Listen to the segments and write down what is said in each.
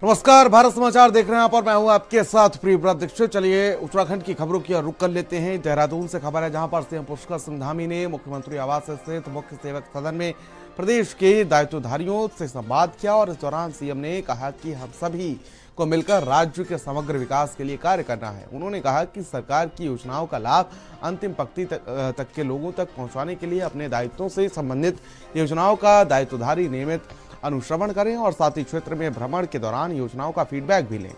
नमस्कार, भारत समाचार देख रहे हैं आप और मैं हूं आपके साथ प्रियव्रत दीक्षित। चलिए उत्तराखंड की खबरों की ओर रुख कर लेते हैं। देहरादून से खबर है, जहां पर सीएम पुष्कर सिंह धामी ने मुख्यमंत्री आवास स्थित मुख्य सेवक सदन में प्रदेश के दायित्वधारियों से संवाद किया और इस दौरान सीएम ने कहा कि हम सभी को मिलकर राज्य के समग्र विकास के लिए कार्य करना है। उन्होंने कहा कि सरकार की योजनाओं का लाभ अंतिम पंक्ति तक के लोगों तक पहुंचाने के लिए अपने दायित्वों से संबंधित योजनाओं का दायित्वधारी नियमित अनुश्रवण करें और साथ ही क्षेत्र में भ्रमण के दौरान योजनाओं का फीडबैक भी लें।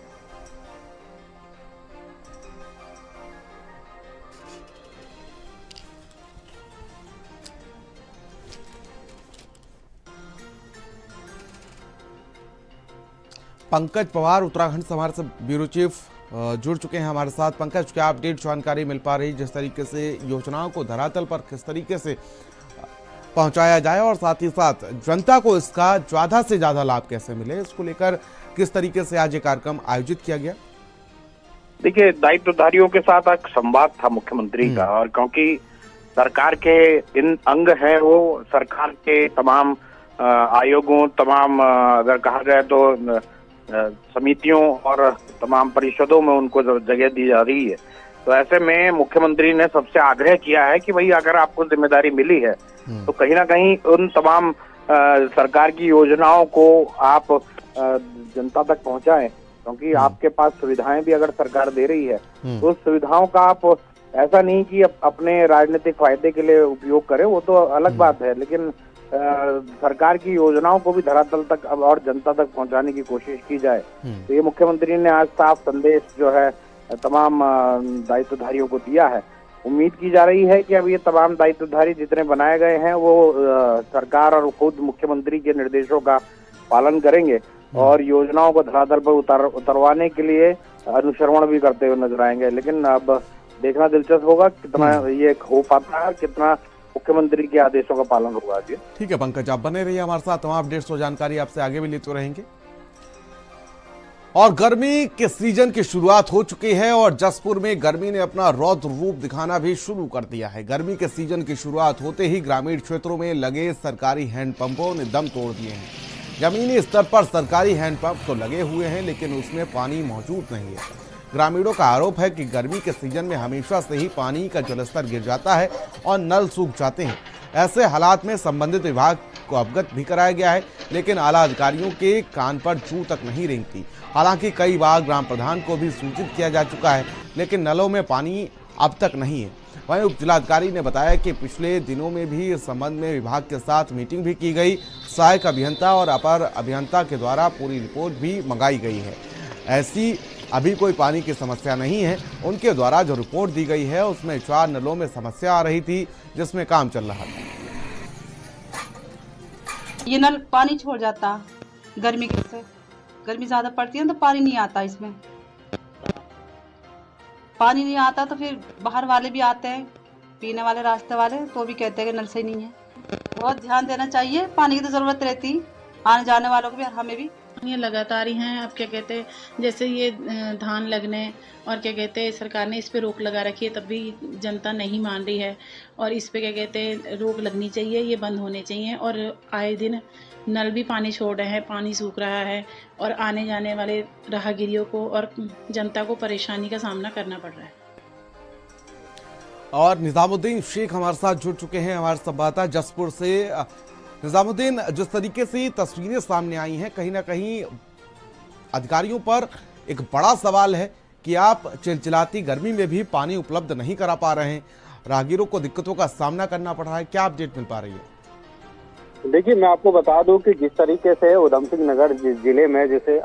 पंकज पवार उत्तराखंड से हमारे ब्यूरो चीफ जुड़ चुके हैं हमारे साथ। पंकज, क्या अपडेट जानकारी मिल पा रही, जिस तरीके से योजनाओं को धरातल पर किस तरीके से पहुंचाया जाए और साथ ही साथ जनता को इसका ज्यादा से ज्यादा लाभ कैसे मिले, इसको लेकर किस तरीके से आज ये कार्यक्रम आयोजित किया गया? देखिए, दायित्वधारियों के साथ एक संवाद था मुख्यमंत्री का, और क्योंकि सरकार के इन अंग हैं वो सरकार के तमाम आयोगों, तमाम अगर कहा जाए तो समितियों और तमाम परिषदों में उनको जगह दी जा रही है। तो ऐसे में मुख्यमंत्री ने सबसे आग्रह किया है कि भाई अगर आपको जिम्मेदारी मिली है तो कहीं ना कहीं उन तमाम सरकार की योजनाओं को आप जनता तक पहुंचाएं, क्योंकि आपके पास सुविधाएं भी अगर सरकार दे रही है तो उस सुविधाओं का आप ऐसा नहीं कि अपने राजनीतिक फायदे के लिए उपयोग करें, वो तो अलग बात है, लेकिन सरकार की योजनाओं को भी धरातल तक और जनता तक पहुंचाने की कोशिश की जाए। तो ये मुख्यमंत्री ने आज साफ संदेश जो है तमाम दायित्वधारियों को दिया है। उम्मीद की जा रही है कि अब ये तमाम दायित्वधारी जितने बनाए गए हैं वो सरकार और खुद मुख्यमंत्री के निर्देशों का पालन करेंगे और योजनाओं को धरातल पर उतरवाने के लिए अनुश्रवण भी करते हुए नजर आएंगे। लेकिन अब देखना दिलचस्प होगा कितना ये हो पाता है, कितना मुख्यमंत्री के आदेशों का पालन होगा। ठीक है पंकज, आप बने रहिए हमारे साथ, तमाम अपडेट्स और जानकारी आपसे आगे भी लेते रहेंगे। और गर्मी के सीजन की शुरुआत हो चुकी है और जसपुर में गर्मी ने अपना रौद्र रूप दिखाना भी शुरू कर दिया है। गर्मी के सीजन की शुरुआत होते ही ग्रामीण क्षेत्रों में लगे सरकारी हैंडपंपों ने दम तोड़ दिए हैं। जमीनी स्तर पर सरकारी हैंडपंप तो लगे हुए हैं, लेकिन उसमें पानी मौजूद नहीं है। ग्रामीणों का आरोप है कि गर्मी के सीजन में हमेशा से ही पानी का जलस्तर गिर जाता है और नल सूख जाते हैं। ऐसे हालात में संबंधित विभाग को अवगत भी कराया गया है, लेकिन आला अधिकारियों के कान पर जू तक नहीं रेंगती। हालांकि कई बार ग्राम प्रधान को भी सूचित किया जा चुका है, लेकिन नलों में पानी अब तक नहीं है। वहीं उप जिलाधिकारी ने बताया कि पिछले दिनों में भी इस संबंध में विभाग के साथ मीटिंग भी की गई। सहायक अभियंता और अपर अभियंता के द्वारा पूरी रिपोर्ट भी मंगाई गई है। ऐसी अभी कोई पानी की समस्या नहीं है। उनके द्वारा जो रिपोर्ट दी गई है उसमें 4 नलों में समस्या आ रही थी, जिसमें काम चल रहा था। ये नल पानी छोड़ जाता, गर्मी से गर्मी ज्यादा पड़ती है तो पानी नहीं आता, इसमें पानी नहीं आता तो फिर बाहर वाले भी आते हैं, पीने वाले रास्ते वाले, तो भी कहते हैं कि नल सही नहीं है। बहुत ध्यान देना चाहिए, पानी की तो जरूरत रहती आने जाने वालों को भी और हमें भी। ये लगातार ही हैं। अब क्या कहते हैं, जैसे ये धान लगने और क्या कहते हैं सरकार ने इस पे रोक लगा रखी है, तब भी जनता नहीं मान रही है और इस पे क्या कहते हैं रोक लगनी चाहिए, ये बंद होने चाहिए। और आए दिन नल भी पानी छोड़ रहे हैं, पानी सूख रहा है और आने जाने वाले राहगीरियों को और जनता को परेशानी का सामना करना पड़ रहा है। और निजामुद्दीन शेख हमारे साथ जुड़ चुके हैं, हमारे संवाददाता जसपुर से। निजामुद्दीन, जिस तरीके से तस्वीरें सामने आई हैं, कहीं ना कहीं अधिकारियों पर एक बड़ा सवाल है कि आप चिलचिलाती गर्मी में भी पानी उपलब्ध नहीं करा पा रहे हैं, राहगीरों को दिक्कतों का सामना करना पड़ रहा है। क्या अपडेट मिल पा रही है? देखिए, मैं आपको बता दूं कि जिस तरीके से उधम सिंह नगर जिले में जैसे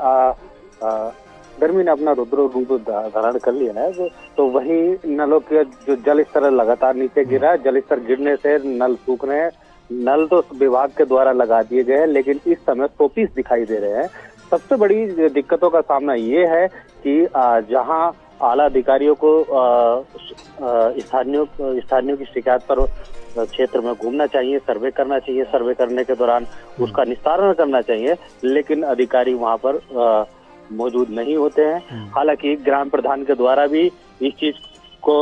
गर्मी ने अपना रुद्र रूप धारण कर लिया है, तो वही नलों के जो जल स्तर लगातार नीचे गिरा है। जल स्तर गिरने से नल सूख रहे हैं। नल तो विभाग के द्वारा लगा दिए गए हैं, लेकिन इस समय शोपीस दिखाई दे रहे हैं। सबसे बड़ी दिक्कतों का सामना ये है कि जहां आला अधिकारियों को स्थानीयों की शिकायत पर क्षेत्र में घूमना चाहिए, सर्वे करना चाहिए, सर्वे करने के दौरान उसका निस्तारण करना चाहिए, लेकिन अधिकारी वहां पर मौजूद नहीं होते हैं। हालांकि ग्राम प्रधान के द्वारा भी इस चीज को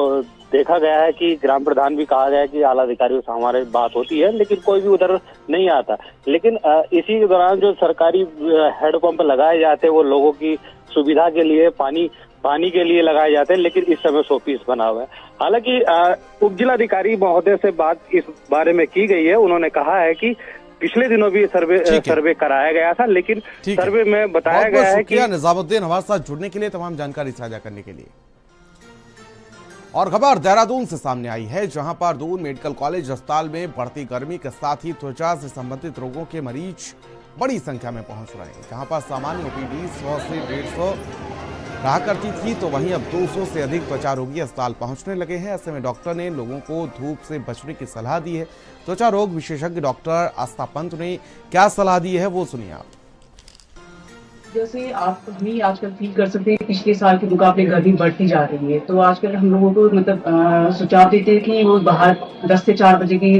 देखा गया है कि ग्राम प्रधान भी कहा गया है कि आला अधिकारियों से हमारी बात होती है, लेकिन कोई भी उधर नहीं आता। लेकिन इसी के दौरान जो सरकारी हैंडपंप लगाए जाते हैं वो लोगों की सुविधा के लिए, पानी के लिए लगाए जाते हैं, लेकिन इस समय शोपीस बना हुआ है। हालांकि उप जिलाधिकारी महोदय से बात इस बारे में की गई है। उन्होंने कहा है कि पिछले दिनों भी सर्वे कराया गया था, लेकिन सर्वे में बताया गया है कि निजामुद्दीन हमारे साथ जुड़ने के लिए, तमाम जानकारी साझा करने के लिए। और खबर देहरादून से सामने आई है, जहां पर दून मेडिकल कॉलेज अस्पताल में बढ़ती गर्मी के साथ ही त्वचा से संबंधित रोगों के मरीज बड़ी संख्या में पहुंच रहे हैं। जहां पर सामान्य ओपीडी 100 से 150 रहा करती थी, तो वहीं अब 200 से अधिक त्वचा रोगी अस्पताल पहुंचने लगे हैं। ऐसे में डॉक्टर ने लोगों को धूप से बचने की सलाह दी है। त्वचा रोग विशेषज्ञ डॉक्टर आस्था पंत ने क्या सलाह दी है, वो सुनिए आप। जैसे आप भी आजकल फील कर सकते हैं, पिछले साल के मुकाबले गर्मी बढ़ती जा रही है, तो आजकल हम लोगों को मतलब सुझाव देते हैं कि वो बाहर 10 से 4 बजे की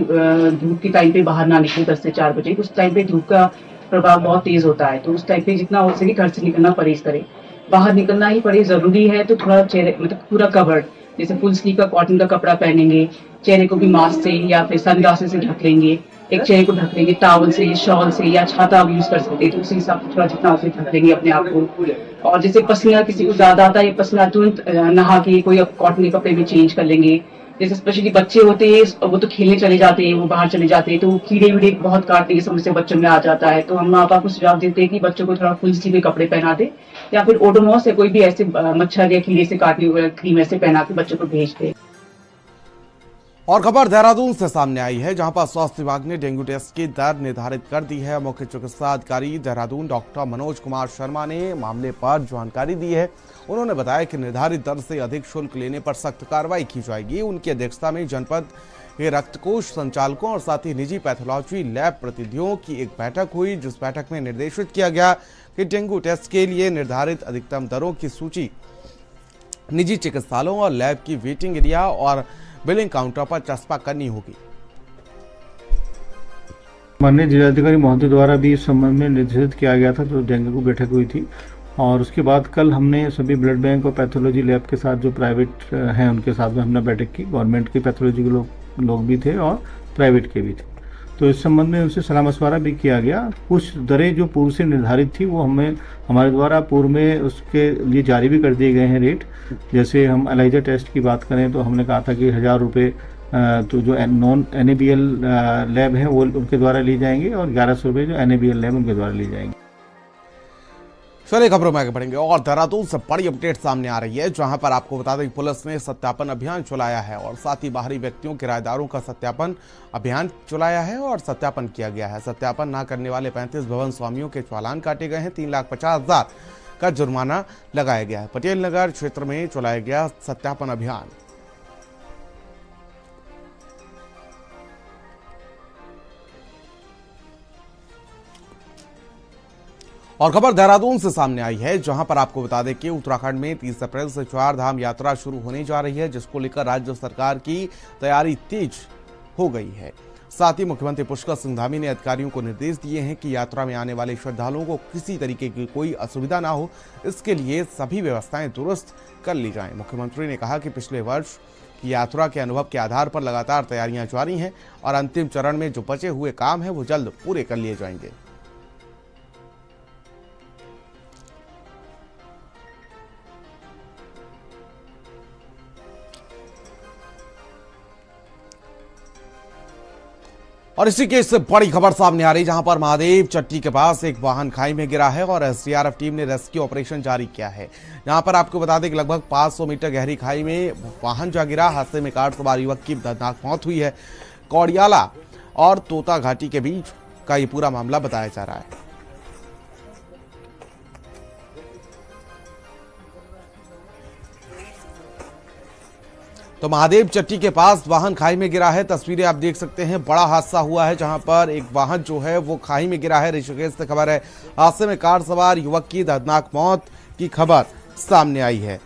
धूप के टाइम पे बाहर ना निकले। 10 से 4 बजे उस टाइम पे धूप का प्रभाव बहुत तेज होता है, तो उस टाइम पे जितना हो सके घर से निकलना परहेज करें। बाहर निकलना ही पड़े जरूरी है तो थोड़ा चेहरे मतलब पूरा कवर्ड, जैसे फुल स्लीव का कॉटन का कपड़ा पहनेंगे, चेहरे को भी मास्क से या फिर सनग्लासेस से ढक लेंगे, एक चेहरे को ढक लेंगे टॉवल से, शॉल से, या छाता आप यूज कर सकते हैं, तो उसी हिसाब से थोड़ा जितना उसे ढक लेंगे अपने आप को। और जैसे पसीना किसी को ज्यादा आता है, पसीना तुरंत नहा के कोई कॉटन के कपड़े में चेंज कर लेंगे। जैसे स्पेशली बच्चे होते हैं वो तो खेलने चले जाते हैं, वो बाहर चले जाते हैं, तो कीड़े वीड़े बहुत काटने की समस्या बच्चों में आ जाता है। तो हम माँ बाप को सुझाव देते हैं कि बच्चों को थोड़ा फुल स्लीव के कपड़े पहना दे, या फिर ओडोमॉस या कोई भी ऐसे मच्छर या कीड़े से काटने वाला क्रीम ऐसे पहना के बच्चों को भेज दे। और खबर देहरादून से सामने आई है, जहां पर स्वास्थ्य विभाग ने डेंगू टेस्ट की दर निर्धारित कर दी है। मुख्य चिकित्सा अधिकारी देहरादून डॉक्टर मनोज कुमार शर्मा ने मामले पर जानकारी दी है। उन्होंने बताया कि निर्धारित दर से अधिक शुल्क लेने पर सख्त कार्रवाई की जाएगी। उनकी अध्यक्षता में जनपद के रक्तकोष संचालकों और साथ ही निजी पैथोलॉजी लैब प्रतिनिधियों की एक बैठक हुई, जिस बैठक में निर्देशित किया गया कि डेंगू टेस्ट के लिए निर्धारित अधिकतम दरों की सूची निजी चिकित्सालयों और लैब की वेटिंग एरिया और बिलिंग काउंटर पर चस्पा करनी होगी। माननीय जिलाधिकारी महोदय द्वारा भी इस संबंध में निर्देशित किया गया था, जो डेंगू की बैठक हुई थी। और उसके बाद कल हमने सभी ब्लड बैंक और पैथोलॉजी लैब के साथ जो प्राइवेट हैं उनके साथ में हमने बैठक की। गवर्नमेंट के पैथोलॉजी के लोग भी थे और प्राइवेट के भी थे, तो इस संबंध में उनसे सलाह मशवरा भी किया गया। कुछ दरें जो पूर्व से निर्धारित थी वो हमारे द्वारा पूर्व में उसके लिए जारी भी कर दिए गए हैं रेट। जैसे हम एलाइजा टेस्ट की बात करें तो हमने कहा था कि 1000 रुपये तो जो नॉन NABL लैब है वो उनके द्वारा ली जाएंगे, और 1100 रुपये जो NABL लैब उनके द्वारा ली जाएंगे। चलिए खबरों में आगे बढ़ेंगे। और देहरादून से बड़ी अपडेट सामने आ रही है, जहां पर आपको बता दें पुलिस ने सत्यापन अभियान चलाया है और साथ ही बाहरी व्यक्तियों किराएदारों का सत्यापन अभियान चलाया है और सत्यापन किया गया है। सत्यापन न करने वाले 35 भवन स्वामियों के चालान काटे गए हैं। 3,50,000 का जुर्माना लगाया गया है। पटेल नगर क्षेत्र में चलाया गया सत्यापन अभियान। और खबर देहरादून से सामने आई है, जहां पर आपको बता दें कि उत्तराखंड में 30 अप्रैल से 4 धाम यात्रा शुरू होने जा रही है, जिसको लेकर राज्य सरकार की तैयारी तेज हो गई है। साथ ही मुख्यमंत्री पुष्कर सिंह धामी ने अधिकारियों को निर्देश दिए हैं कि यात्रा में आने वाले श्रद्धालुओं को किसी तरीके की कोई असुविधा ना हो, इसके लिए सभी व्यवस्थाएं दुरुस्त कर ली जाएं। मुख्यमंत्री ने कहा कि पिछले वर्ष की यात्रा के अनुभव के आधार पर लगातार तैयारियां जारी हैं और अंतिम चरण में जो बचे हुए काम है वो जल्द पूरे कर लिए जाएंगे। और इसी केस से बड़ी खबर सामने आ रही, जहां पर महादेव चट्टी के पास एक वाहन खाई में गिरा है और SDRF टीम ने रेस्क्यू ऑपरेशन जारी किया है। यहां पर आपको बता दें कि लगभग 500 मीटर गहरी खाई में वाहन जा गिरा। हादसे में कार सवार युवक की दर्दनाक मौत हुई है। कौड़ियाला और तोता घाटी के बीच का ये पूरा मामला बताया जा रहा है। तो महादेव चट्टी के पास वाहन खाई में गिरा है। तस्वीरें आप देख सकते हैं, बड़ा हादसा हुआ है जहां पर एक वाहन जो है वो खाई में गिरा है। ऋषिकेश से खबर है, हादसे में कार सवार युवक की दर्दनाक मौत की खबर सामने आई है।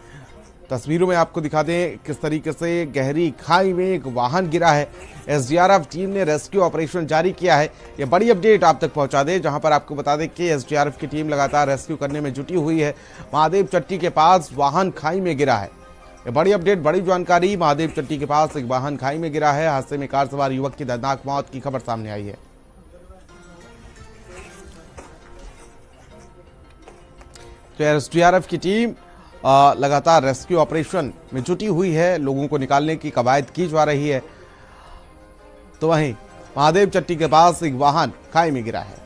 तस्वीरों में आपको दिखा दें किस तरीके से गहरी खाई में एक वाहन गिरा है। SDRF टीम ने रेस्क्यू ऑपरेशन जारी किया है। ये बड़ी अपडेट आप तक पहुंचा दें, जहां पर आपको बता दें कि SDRF की टीम लगातार रेस्क्यू करने में जुटी हुई है। महादेव चट्टी के पास वाहन खाई में गिरा है। ये बड़ी अपडेट, बड़ी जानकारी। महादेव चट्टी के पास एक वाहन खाई में गिरा है। हादसे में कार सवार युवक की दर्दनाक मौत की खबर सामने आई है। तो एसडीआरएफ की टीम लगातार रेस्क्यू ऑपरेशन में जुटी हुई है। लोगों को निकालने की कवायद की जा रही है। तो वहीं महादेव चट्टी के पास एक वाहन खाई में गिरा है।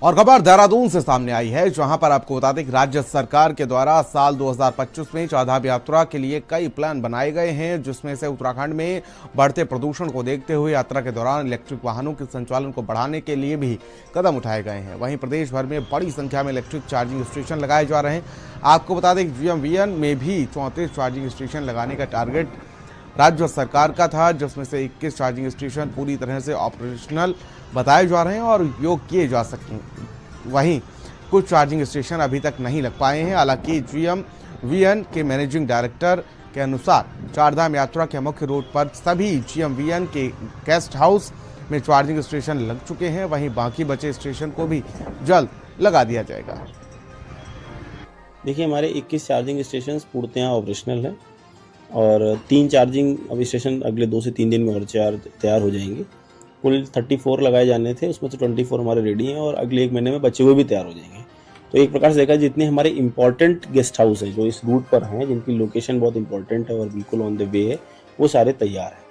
और खबर देहरादून से सामने आई है, जहां पर आपको बता दें कि राज्य सरकार के द्वारा साल 2025 में चारधाम यात्रा के लिए कई प्लान बनाए गए हैं, जिसमें से उत्तराखंड में बढ़ते प्रदूषण को देखते हुए यात्रा के दौरान इलेक्ट्रिक वाहनों के संचालन को बढ़ाने के लिए भी कदम उठाए गए हैं। वहीं प्रदेश भर में बड़ी संख्या में इलेक्ट्रिक चार्जिंग स्टेशन लगाए जा रहे हैं। आपको बता दें कि GMVN में भी 34 चार्जिंग स्टेशन लगाने का टारगेट राज्य सरकार का था, जिसमें से 21 चार्जिंग स्टेशन पूरी तरह से ऑपरेशनल बताए जा रहे हैं और उपयोग किए जा सकें। वहीं कुछ चार्जिंग स्टेशन अभी तक नहीं लग पाए हैं। हालांकि GMVN के मैनेजिंग डायरेक्टर के अनुसार चारधाम यात्रा के मुख्य रूट पर सभी GMVN के गेस्ट हाउस में चार्जिंग स्टेशन लग चुके हैं। वहीं बाकी बचे स्टेशन को भी जल्द लगा दिया जाएगा। देखिए, हमारे 21 चार्जिंग स्टेशन पूर्णतः ऑपरेशनल हैं और 3 चार्जिंग अब स्टेशन अगले 2 से 3 दिन में और तैयार हो जाएंगे। कुल 34 लगाए जाने थे, उसमें से 24 हमारे रेडी हैं और अगले 1 महीने में बचे हुए भी तैयार हो जाएंगे। तो एक प्रकार से देखा, जितने हमारे इंपॉर्टेंट गेस्ट हाउस हैं जो इस रूट पर हैं, जिनकी लोकेशन बहुत इंपॉर्टेंट है और बिल्कुल ऑन द वे है, वो सारे तैयार हैं।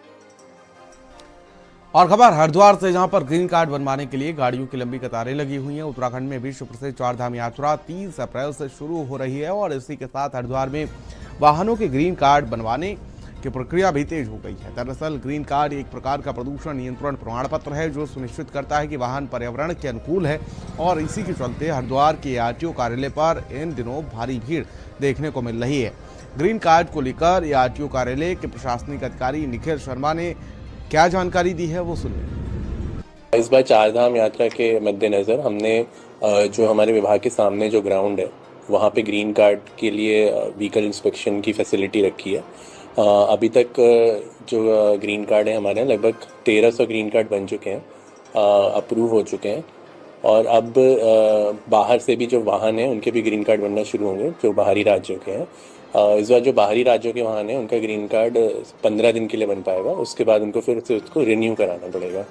और खबर हरिद्वार से, जहां पर ग्रीन कार्ड बनवाने के लिए गाड़ियों की लंबी कतारें लगी हुई हैं। उत्तराखंड में विश्व प्रसिद्ध चारधाम यात्रा 30 अप्रैल से शुरू हो रही है और इसी के साथ हरिद्वार में वाहनों के ग्रीन कार्ड बनवाने की प्रक्रिया भी तेज हो गई है। दरअसल ग्रीन कार्ड एक प्रकार का प्रदूषण नियंत्रण प्रमाण पत्र है, जो सुनिश्चित करता है कि वाहन पर्यावरण के अनुकूल है और इसी के चलते हरिद्वार के ARTO कार्यालय पर इन दिनों भारी भीड़ देखने को मिल रही है। ग्रीन कार्ड को लेकर ARTO कार्यालय के प्रशासनिक अधिकारी निखिल शर्मा ने क्या जानकारी दी है, वो सुनिए। इस बार चारधाम यात्रा के मद्देनजर हमने जो हमारे विभाग के सामने जो ग्राउंड है, वहाँ पे ग्रीन कार्ड के लिए व्हीकल इंस्पेक्शन की फैसिलिटी रखी है। अभी तक जो ग्रीन कार्ड है हमारे यहाँ, लगभग 1300 ग्रीन कार्ड बन चुके हैं, अप्रूव हो चुके हैं और अब बाहर से भी जो वाहन हैं उनके भी ग्रीन कार्ड बनना शुरू होंगे, जो बाहरी राज्यों के हैं। इस बार जो बाहरी राज्यों के वाहन हैं उनका ग्रीन कार्ड 15 दिन के लिए बन पाएगा, उसके बाद उनको फिर से उसको रिन्यू कराना पड़ेगा।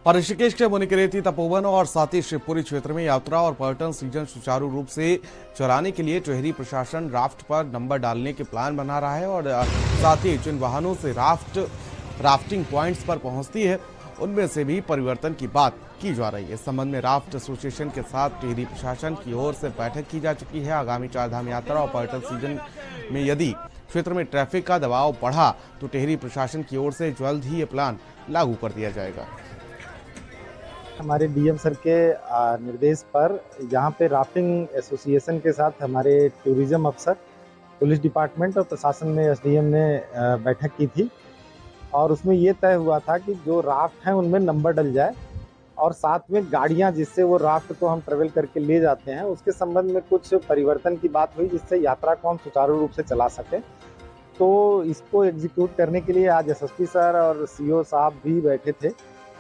और ऋषिकेश के मुनिकरेती, तपोवन और साथ ही शिवपुरी क्षेत्र में यात्रा और पर्यटन सीजन सुचारू रूप से चलाने के लिए टिहरी प्रशासन राफ्ट पर नंबर डालने के प्लान बना रहा है और साथ ही जिन वाहनों से राफ्टिंग पॉइंट्स पर पहुंचती है उनमें से भी परिवर्तन की बात की जा रही है। इस संबंध में राफ्ट एसोसिएशन के साथ टिहरी प्रशासन की ओर से बैठक की जा चुकी है। आगामी चारधाम यात्रा और पर्यटन सीजन में यदि क्षेत्र में ट्रैफिक का दबाव बढ़ा तो टिहरी प्रशासन की ओर से जल्द ही ये प्लान लागू कर दिया जाएगा। हमारे डीएम सर के निर्देश पर यहाँ पे राफ्टिंग एसोसिएशन के साथ हमारे टूरिज्म अफसर, पुलिस डिपार्टमेंट और प्रशासन में एसडीएम ने बैठक की थी और उसमें ये तय हुआ था कि जो राफ्ट हैं उनमें नंबर डल जाए और साथ में गाड़ियाँ जिससे वो राफ्ट को हम ट्रेवल करके ले जाते हैं उसके संबंध में कुछ परिवर्तन की बात हुई, जिससे यात्रा को हम सुचारू रूप से चला सकें। तो इसको एग्जीक्यूट करने के लिए आज एसएसपी सर और सीओ साहब भी बैठे थे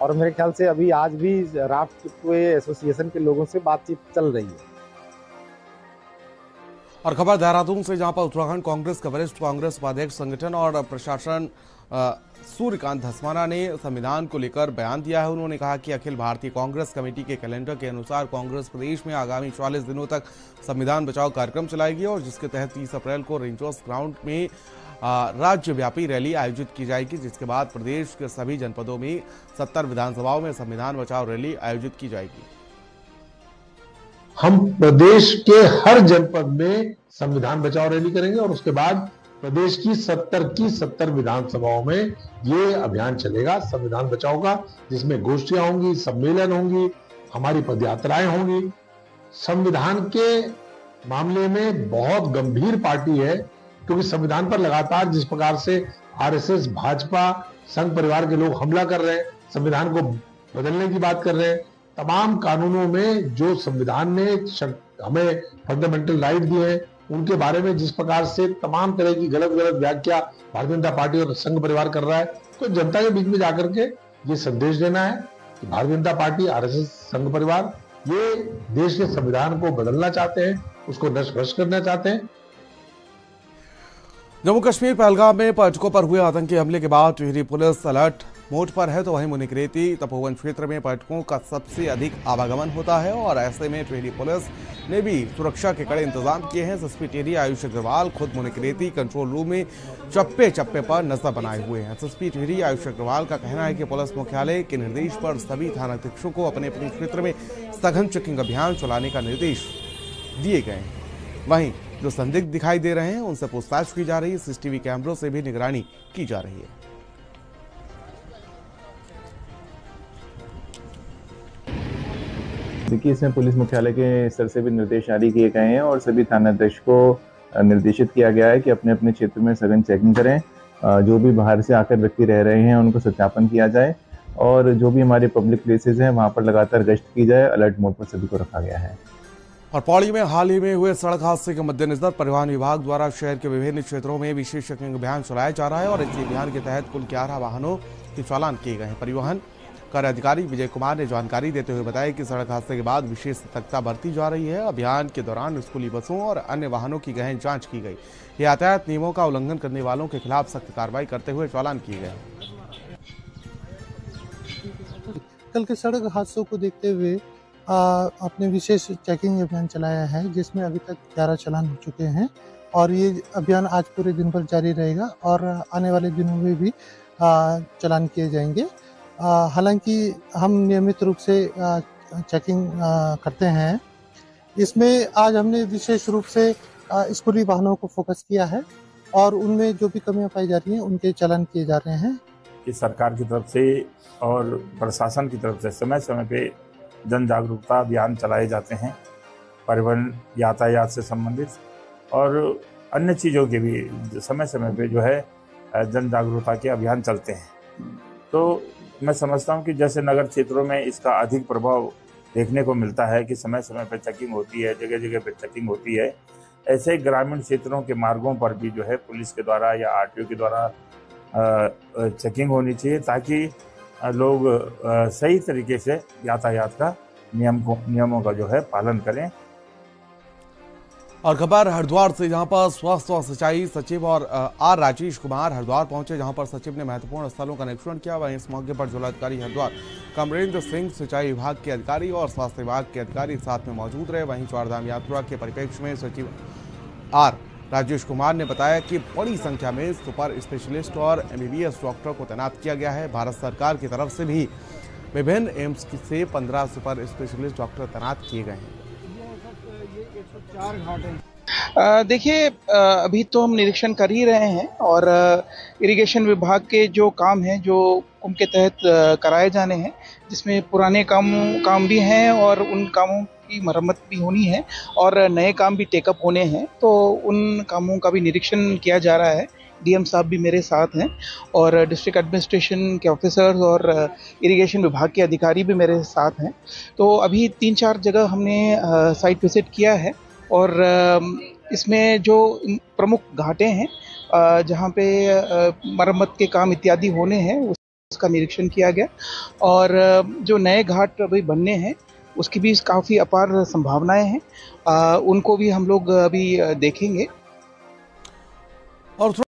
और मेरे ख्याल से अभी आज भी राफ्ट एसोसिएशन के लोगों से बातचीत चल रही है। और खबर देहरादून से, जहां पर उत्तराखंड कांग्रेस के वरिष्ठ कांग्रेस उपाध्यक्ष संगठन और प्रशासन सूर्यकांत धस्माना ने संविधान को लेकर बयान दिया है। उन्होंने कहा कि अखिल भारतीय कांग्रेस कमेटी के कैलेंडर के अनुसार कांग्रेस प्रदेश में आगामी 44 दिनों तक संविधान बचाओ कार्यक्रम चलाएगी और जिसके तहत 30 अप्रैल को रेंजर्स ग्राउंड में राज्यव्यापी रैली आयोजित की जाएगी, जिसके बाद प्रदेश के सभी जनपदों में 70 विधानसभाओं में संविधान बचाओ रैली आयोजित की जाएगी। हम प्रदेश के हर जनपद में संविधान बचाओ रैली करेंगे और उसके बाद प्रदेश की 70 विधानसभाओं में ये अभियान चलेगा संविधान बचाओ का, जिसमें गोष्ठियां होंगी, सम्मेलन होंगी, हमारी पदयात्राएं होंगी। संविधान के मामले में बहुत गंभीर पार्टी है, क्योंकि संविधान पर लगातार जिस प्रकार से आरएसएस, भाजपा, संघ परिवार के लोग हमला कर रहे हैं, संविधान को बदलने की बात कर रहे हैं। तमाम कानूनों में जो संविधान ने हमें फंडामेंटल राइट दिए हैं उनके बारे में जिस प्रकार से तमाम तरह की गलत व्याख्या भारतीय जनता पार्टी और संघ परिवार कर रहा है, तो जनता के बीच में जाकर के ये संदेश देना है कि भारतीय जनता पार्टी, आरएसएस, संघ परिवार ये देश के संविधान को बदलना चाहते हैं, उसको नष्ट भ्रष्ट करना चाहते हैं। जम्मू कश्मीर पहलगाम में पर्यटकों पर हुए आतंकी हमले के बाद टिहरी पुलिस अलर्ट मोड पर है, तो वहीं मुनिकरेती तपोवन क्षेत्र में पर्यटकों का सबसे अधिक आवागमन होता है और ऐसे में टिहरी पुलिस ने भी सुरक्षा के कड़े इंतजाम किए हैं। एसएसपी टिहरी आयुष अग्रवाल खुद मुनिकरेती कंट्रोल रूम में चप्पे चप्पे पर नजर बनाए हुए हैं। एसएसपी टिहरी आयुष अग्रवाल का कहना है कि पुलिस मुख्यालय के निर्देश पर सभी थानाध्यक्षों को अपने अपने क्षेत्र में सघन चेकिंग अभियान चलाने का निर्देश दिए गए हैं। वहीं जो संदिग्ध दिखाई दे रहे हैं उनसे पूछताछ की जा रही है। सीसीटीवी कैमरों से भी निगरानी की जा रही है। देखिए, इसमें पुलिस मुख्यालय के स्तर से भी निर्देश जारी किए गए हैं और सभी थानाध्यक्ष को निर्देशित किया गया है कि अपने अपने क्षेत्र में सघन चेकिंग करें। जो भी बाहर से आकर व्यक्ति रह रहे हैं उनको सत्यापन किया जाए और जो भी हमारे पब्लिक प्लेसेस हैं वहां पर लगातार गश्त की जाए। अलर्ट मोड पर सभी को रखा गया है। और पौड़ी में हाल ही में हुए सड़क हादसे के मद्देनजर परिवहन विभाग द्वारा शहर के विभिन्न क्षेत्रों में विशेष चेकिंग अभियान चलाया जा रहा है और इस अभियान के तहत कुल 11 वाहनों के चालान किए गए हैं। परिवहन कार्य अधिकारी विजय कुमार ने जानकारी देते हुए बताया कि सड़क हादसे के बाद विशेष सतर्कता बरती जा रही है। अभियान के दौरान स्कूली बसों और अन्य वाहनों की गहन जांच की गई। यातायात नियमों का उल्लंघन करने वालों के खिलाफ सख्त कार्रवाई करते हुए चालान किए गए। कल के सड़क हादसों को देखते हुए आपने विशेष चेकिंग अभियान चलाया है जिसमें अभी तक 11 चालान हो चुके हैं और ये अभियान आज पूरे दिन भर जारी रहेगा और आने वाले दिनों में भी चालान किए जाएंगे। हालांकि हम नियमित रूप से चेकिंग करते हैं। इसमें आज हमने विशेष रूप से स्कूली वाहनों को फोकस किया है और उनमें जो भी कमियां पाई जा रही हैं उनके चालान किए जा रहे हैं। इस सरकार की तरफ से और प्रशासन की तरफ से समय समय पे जन जागरूकता अभियान चलाए जाते हैं, परिवहन यातायात से संबंधित और अन्य चीज़ों के भी समय समय पे जो है जन जागरूकता के अभियान चलते हैं। तो मैं समझता हूं कि जैसे नगर क्षेत्रों में इसका अधिक प्रभाव देखने को मिलता है कि समय समय पर चेकिंग होती है, जगह जगह पर चेकिंग होती है, ऐसे ग्रामीण क्षेत्रों के मार्गों पर भी जो है पुलिस के द्वारा या आरटीओ के द्वारा चेकिंग होनी चाहिए ताकि लोग सही तरीके से यातायात का नियमों का जो है पालन करें। और खबर हरिद्वार से, जहां पर स्वास्थ्य और सिंचाई सचिव और आर राजेश कुमार हरिद्वार पहुंचे, जहां पर सचिव ने महत्वपूर्ण स्थलों का निरीक्षण किया। वहीं इस मौके पर जिलाधिकारी हरिद्वार कमरेंद्र सिंह, सिंचाई विभाग के अधिकारी और स्वास्थ्य विभाग के अधिकारी साथ में मौजूद रहे। वहीं चारधाम यात्रा के परिप्रेक्ष्य में सचिव आर राजेश कुमार ने बताया कि बड़ी संख्या में सुपर स्पेशलिस्ट और MBBS डॉक्टर को तैनात किया गया है। भारत सरकार की तरफ से भी विभिन्न एम्स से 15 सुपर स्पेशलिस्ट डॉक्टर तैनात किए गए हैं। देखिए, अभी तो हम निरीक्षण कर ही रहे हैं और इरिगेशन विभाग के जो काम हैं जो उनके तहत कराए जाने हैं, जिसमें पुराने काम भी हैं और उन कामों की मरम्मत भी होनी है और नए काम भी टेकअप होने हैं, तो उन कामों का भी निरीक्षण किया जा रहा है। डीएम साहब भी मेरे साथ हैं और डिस्ट्रिक्ट एडमिनिस्ट्रेशन के ऑफिसर्स और इरिगेशन विभाग के अधिकारी भी मेरे साथ हैं। तो अभी 3-4 जगह हमने साइट विजिट किया है और इसमें जो प्रमुख घाटें हैं जहाँ पे मरम्मत के काम इत्यादि होने हैं उसका निरीक्षण किया गया और जो नए घाट अभी बनने हैं उसकी भी काफ़ी अपार संभावनाएं हैं, उनको भी हम लोग अभी देखेंगे। और